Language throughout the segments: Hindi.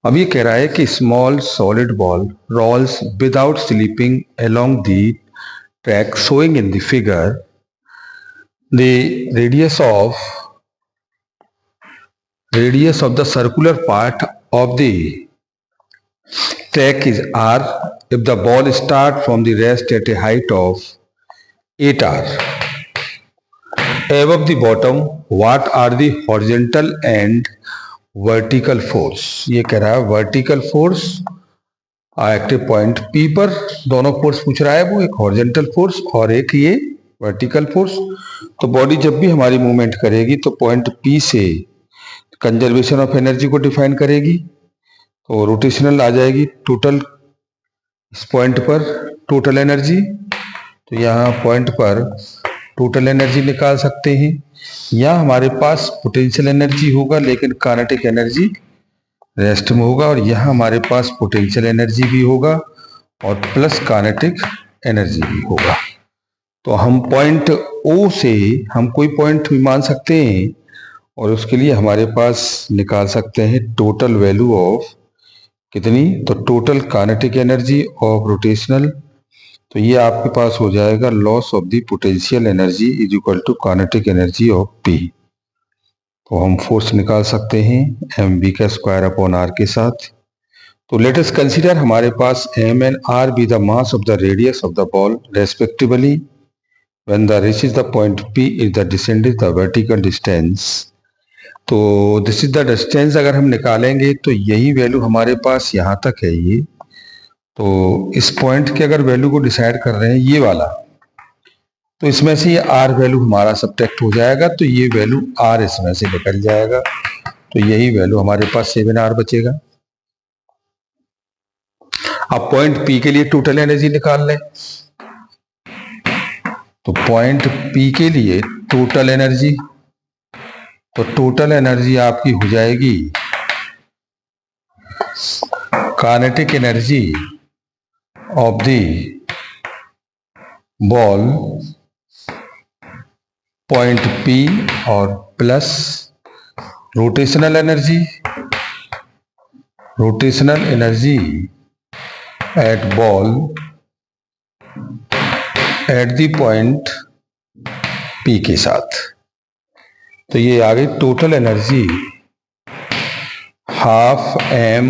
अब ये कह रहा है कि small solid ball rolls without slipping along the track showing in the figure the radius of the circular part of the track is r if the ball start from the rest at a height of 8r. Above the bottom, what are the horizontal and vertical force? ये कह रहा है vertical force active point P पर दोनों फोर्स पूछ रहा है वो, एक हॉरिजॉन्टल फोर्स और एक ये वर्टिकल फोर्स। तो बॉडी जब भी हमारी मूवमेंट करेगी तो पॉइंट P से कंजर्वेशन ऑफ एनर्जी को डिफाइन करेगी, तो रोटेशनल आ जाएगी टोटल, इस पॉइंट पर टोटल एनर्जी। तो यहाँ पॉइंट पर टोटल एनर्जी निकाल सकते हैं, या हमारे पास पोटेंशियल एनर्जी होगा लेकिन काइनेटिक एनर्जी रेस्ट में होगा, और यहाँ हमारे पास पोटेंशियल एनर्जी भी होगा और प्लस काइनेटिक एनर्जी भी होगा। तो हम पॉइंट O से हम कोई पॉइंट भी मान सकते हैं, और उसके लिए हमारे पास निकाल सकते हैं टोटल वैल्यू ऑफ कितनी, तो total kinetic energy of rotational. तो ये आपके पास हो जाएगा loss of the potential energy is equal to kinetic energy of P। तो हम फोर्स निकाल सकते हैं mv का स्क्वायर अपॉन r के साथ। तो लेट अस कंसीडर हमारे पास m and r be the mass of the radius of the ball respectively when the reaches the point P is the distance the vertical distance. तो दिस इज द डिस्टेंस अगर हम निकालेंगे तो यही वैल्यू हमारे पास यहाँ तक है ये। तो इस पॉइंट के अगर वैल्यू को डिसाइड कर रहे हैं ये वाला, तो इसमें से ये r वैल्यू हमारा सब्ट्रैक्ट हो जाएगा, तो ये वैल्यू r इसमें से निकल जाएगा, तो यही वैल्यू हमारे पास 7r बचेगा। अब पॉइंट P के लिए टोटल एनर्जी निकाल लें। तो पॉइंट P के लिए टोटल एनर्जी, तो टोटल एनर्जी आपकी हो जाएगी kinetic energy of the ball point P और plus rotational energy at ball at the point P के साथ। तो ये आ गई total energy half m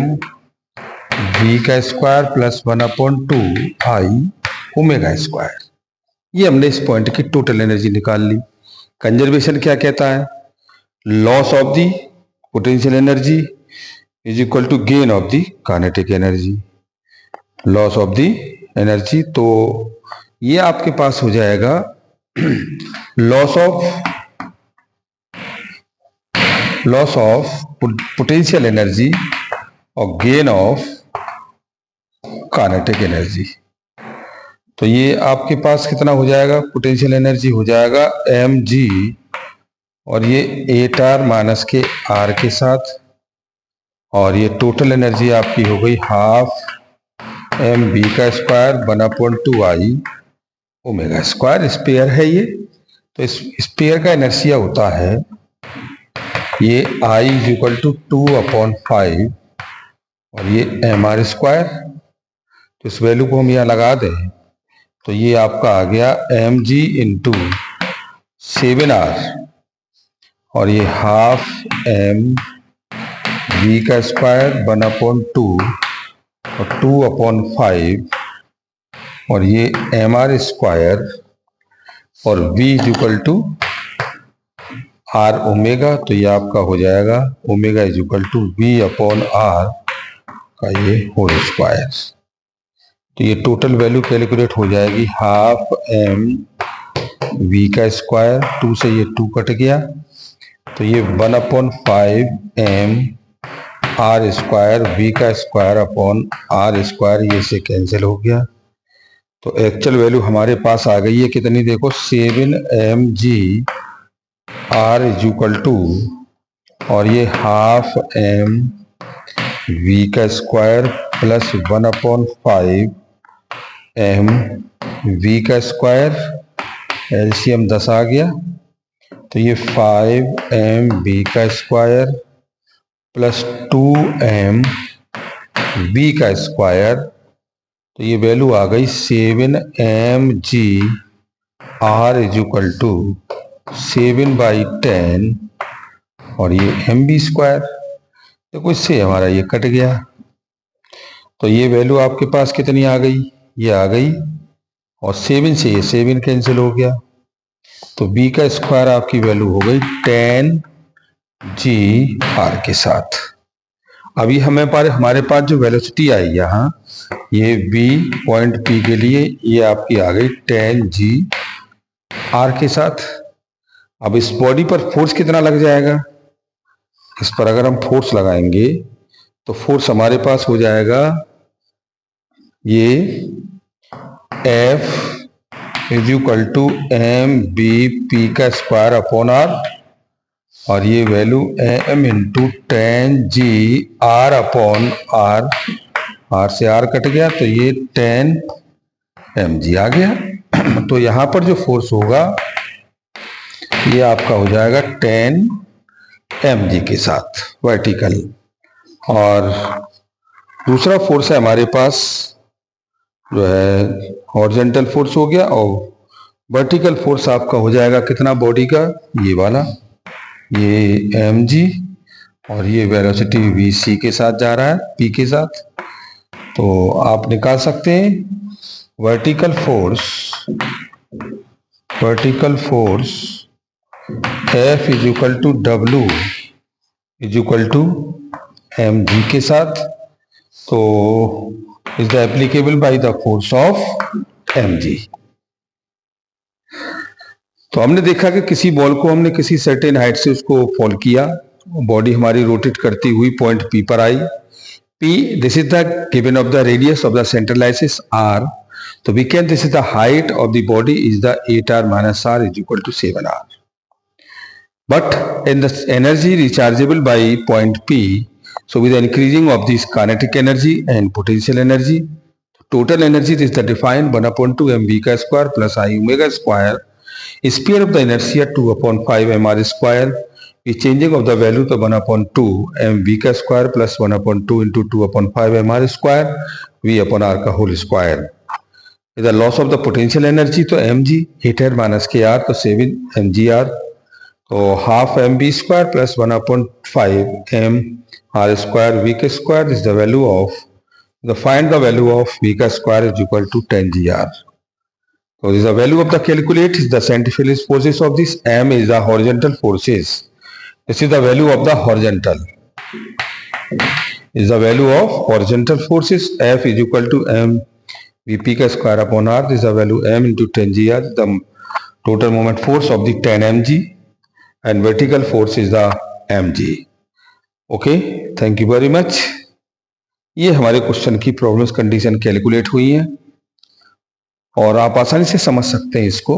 v का square plus 1/2 i omega square. ये हमने इस पॉइंट की टोटल एनर्जी निकाल ली। कंजर्वेशन क्या कहता है, loss of the potential energy is equal to gain of the kinetic energy, loss of the energy. तो ये आपके पास हो जाएगा लॉस ऑफ पोटेंशियल एनर्जी और गेन ऑफ काइनेटिक एनर्जी। तो ये आपके पास कितना हो जाएगा, पोटेंशियल एनर्जी हो जाएगा mg और ये 8r माइनस के r के साथ, और ये टोटल एनर्जी आपकी हो गई हाफ mv का square 1/2 i omega square. Sphere है ये, तो इस स्पेयर का इनर्शिया होता है ये I इज इक्वल टू 2/5 और ये mr स्क्वायर। तो इस वैल्यू को हम यहाँ लगा दें तो ये आपका आ गया mg इंटू 7r और ये हाफ m v का स्क्वायर 1/2 और 2/5 और ये mr स्क्वायर और v is equal to r omega. तो ये आपका हो जाएगा omega is equal to v/r का ये होल स्क्वायर। तो ये टोटल वैल्यू कैलकुलेट हो जाएगी हाफ m v का स्क्वायर, 2 से ये 2 कट गया, तो ये 1/5 m r स्क्वायर v का स्क्वायर अपॉन r स्क्वायर, ये से कैंसिल हो गया। तो एक्चुअल वैल्यू हमारे पास आ गई है कितनी, देखो 7mg r is equal to और ये हाफ m v का स्क्वायर प्लस 1/5 m v का स्क्वायर, एलसीएम 10 आ गया, तो ये 5 m v का स्क्वायर प्लस 2m v का स्क्वायर, तो ये वैल्यू आ गई 7mg r is equal to 7/10 और ये mv स्क्वायर। देखो इससे हमारा ये कट गया, तो ये वैल्यू आपके पास कितनी आ गई, ये आ गई, और 7 से ये 7 कैंसिल हो गया, तो b का स्क्वायर आपकी वैल्यू हो गई 10g r के साथ। अभी हमारे पास जो वेलोसिटी आई यहाँ, ये v पॉइंट P के लिए ये आपकी आ गई 10g r के साथ। अब इस बॉडी पर फोर्स कितना लग जाएगा, इस पर अगर हम फोर्स लगाएंगे तो फोर्स हमारे पास हो जाएगा ये F is equal to mb/p का स्क्वायर अपॉन r, और ये value m into 10g r upon r, r से r कट गया तो ये 10mg आ गया। तो यहाँ पर जो फोर्स होगा ये आपका हो जाएगा 10mg के साथ वर्टिकल। और दूसरा फोर्स है हमारे पास जो है हॉरिजॉन्टल फोर्स हो गया, और वर्टिकल फोर्स आपका हो जाएगा कितना बॉडी का, ये वाला, ये mg, और ये वेलोसिटी vc के साथ जा रहा है p के साथ। तो आप निकाल सकते हैं vertical force F is equal to W is equal to mg के साथ, तो is the applicable by the force of mg। तो हमने देखा कि किसी बॉल को हमने किसी सर्टेन हाइट से उसको फॉल किया, बॉडी हमारी रोटेट करती हुई पॉइंट P पर आई। P, this is the given of the radius of the central axis r, so we can, this is the height of the body is the 8r minus r is equal to 7r. But in the energy rechargeable by point P, so with the increasing of this kinetic energy and potential energy, total energy is the defined 1/2 mv का square plus I omega square, sphere of the inertia 2/5 mr square, is changing of the value to 1/2 mv का square plus 1/2 into 2/5 mr square v upon r का whole square. The loss of the potential energy तो mg 8r minus kr तो 7 mgr, तो half mv square plus 1/5 mr square v का square is the value of, find the value of v का square is equal to 10gr. So this is the value of the calculate is the centrifugal forces of this, m is the horizontal forces. This is the value of the horizontal. Is the value of horizontal forces. F is equal to m vp का square upon r. This is the value m into 10gr. The total moment force of the 10 mg, and vertical force is the mg. Okay. Thank you very much. ये हमारे क्वेश्चन की प्रॉब्लम्स कंडीशन कैलकुलेट हुई है और आप आसानी से समझ सकते हैं इसको।